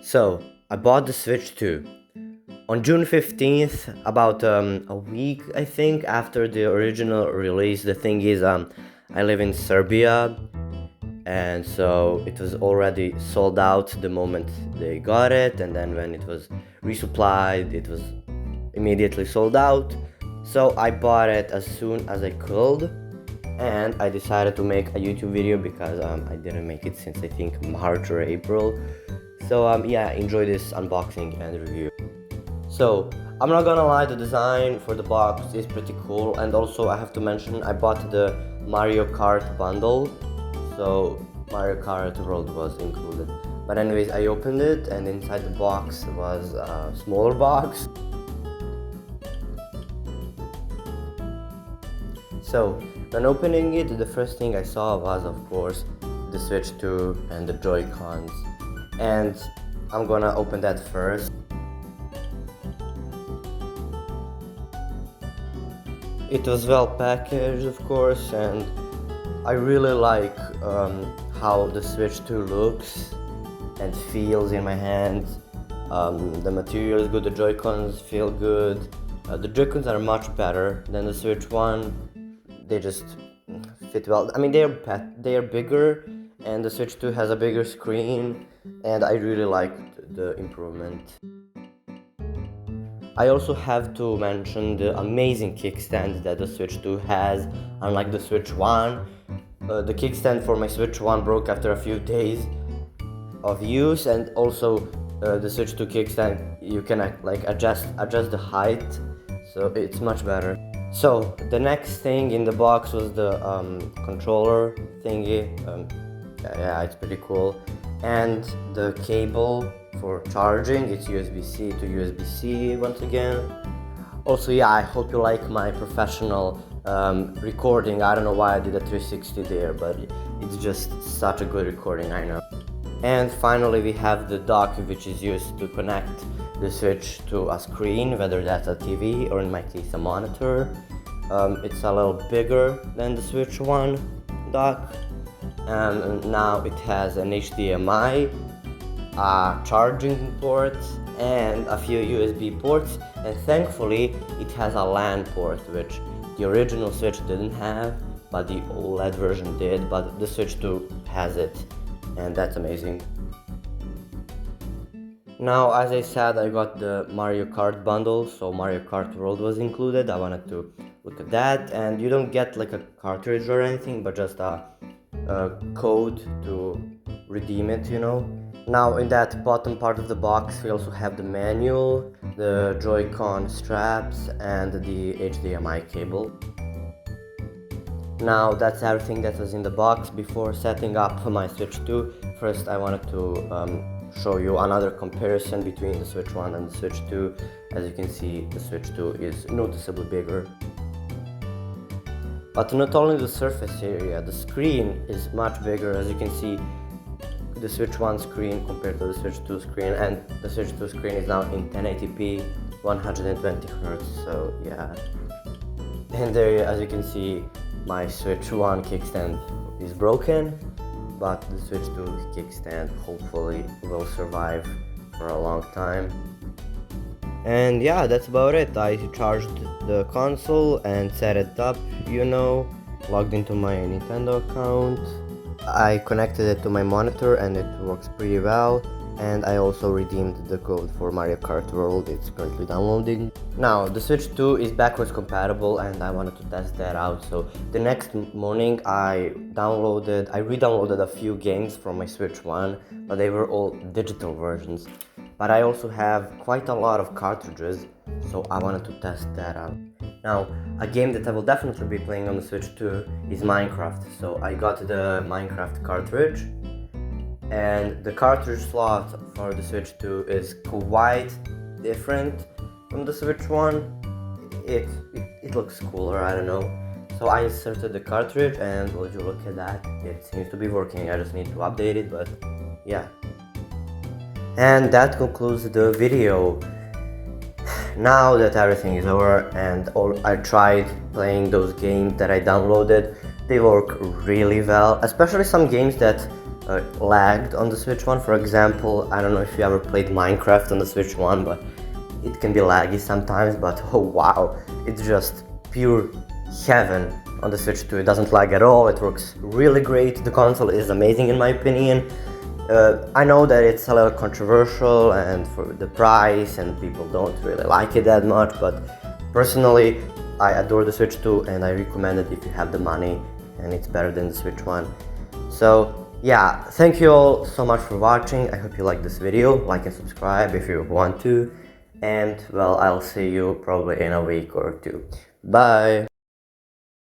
So, I bought the Switch 2 on June 15th, about a week I think after the original release. The thing is, I live in Serbia, and so it was already sold out the moment they got it, and then when it was resupplied, it was immediately sold out. So I bought it as soon as I could, and I decided to make a YouTube video because I didn't make it since I think March or April. So yeah, enjoy this unboxing and review. So I'm not gonna lie, the design for the box is pretty cool, and also I have to mention I bought the Mario Kart bundle, so Mario Kart World was included. But anyways, I opened it, and inside the box was a smaller box. So when opening it, the first thing I saw was, of course, the Switch 2 and the Joy-Cons, and I'm gonna open that first. It was well packaged, of course, and I really like how the Switch 2 looks and feels in my hands. The material is good, the Joy-Cons feel good. The Joy-Cons are much better than the Switch 1. They just fit well. I mean, they are bigger, and the Switch 2 has a bigger screen, and I really liked the improvement. I also have to mention the amazing kickstand that the Switch 2 has, unlike the Switch 1. The kickstand for my Switch 1 broke after a few days of use, and also the Switch 2 kickstand, you can adjust the height, so it's much better. So the next thing in the box was the controller thingy. Yeah, it's pretty cool, and the cable for charging. It's USB-C to USB-C once again. Also, yeah, I hope you like my professional recording. I don't know why I did a 360 there, but it's just such a good recording, I know. And finally, we have the dock, which is used to connect the Switch to a screen, whether that's a TV or in my case a monitor. It's a little bigger than the Switch 1 dock, and now it has an HDMI, a charging port, and a few USB ports, and thankfully it has a LAN port, which the original Switch didn't have, but the OLED version did. But the Switch 2 has it, and that's amazing. Now, as I said, I got the Mario Kart bundle, so Mario Kart World was included. I wanted to look at that, and you don't get like a cartridge or anything, but just a code to redeem it, you know. Now, in that bottom part of the box, we also have the manual, the Joy-Con straps, and the HDMI cable. Now, that's everything that was in the box. Before setting up my Switch 2, first I wanted to show you another comparison between the Switch 1 and the Switch 2. As you can see, the Switch 2 is noticeably bigger. But not only the surface area, the screen is much bigger. As you can see, the Switch 1 screen compared to the Switch 2 screen, and the Switch 2 screen is now in 1080p 120 Hz, so yeah. And there, as you can see, my Switch 1 kickstand is broken, but the Switch 2 kickstand hopefully will survive for a long time. And yeah, that's about it. I charged the console and set it up, you know, logged into my Nintendo account. I connected it to my monitor and it works pretty well, and I also redeemed the code for Mario Kart World. It's currently downloading. Now, the Switch 2 is backwards compatible, and I wanted to test that out. So the next morning I re-downloaded a few games from my Switch 1, but they were all digital versions. But I also have quite a lot of cartridges, so I wanted to test that out. Now, a game that I will definitely be playing on the Switch 2 is Minecraft. So I got the Minecraft cartridge, and the cartridge slot for the Switch 2 is quite different from the Switch 1. It looks cooler, I don't know. So I inserted the cartridge, and would you look at that, it seems to be working. I just need to update it, but yeah. And that concludes the video. Now that everything is over and I tried playing those games that I downloaded, they work really well, especially some games that lagged on the Switch 1. For example, I don't know if you ever played Minecraft on the Switch 1, but it can be laggy sometimes, but oh wow, it's just pure heaven on the Switch 2. It doesn't lag at all, it works really great. The console is amazing in my opinion. I know that it's a little controversial and for the price and people don't really like it that much, but personally I adore the Switch 2 and I recommend it if you have the money, and it's better than the Switch 1. So yeah, thank you all so much for watching. I hope you like this video. Like and subscribe if you want to, and well, I'll see you probably in a week or two. Bye!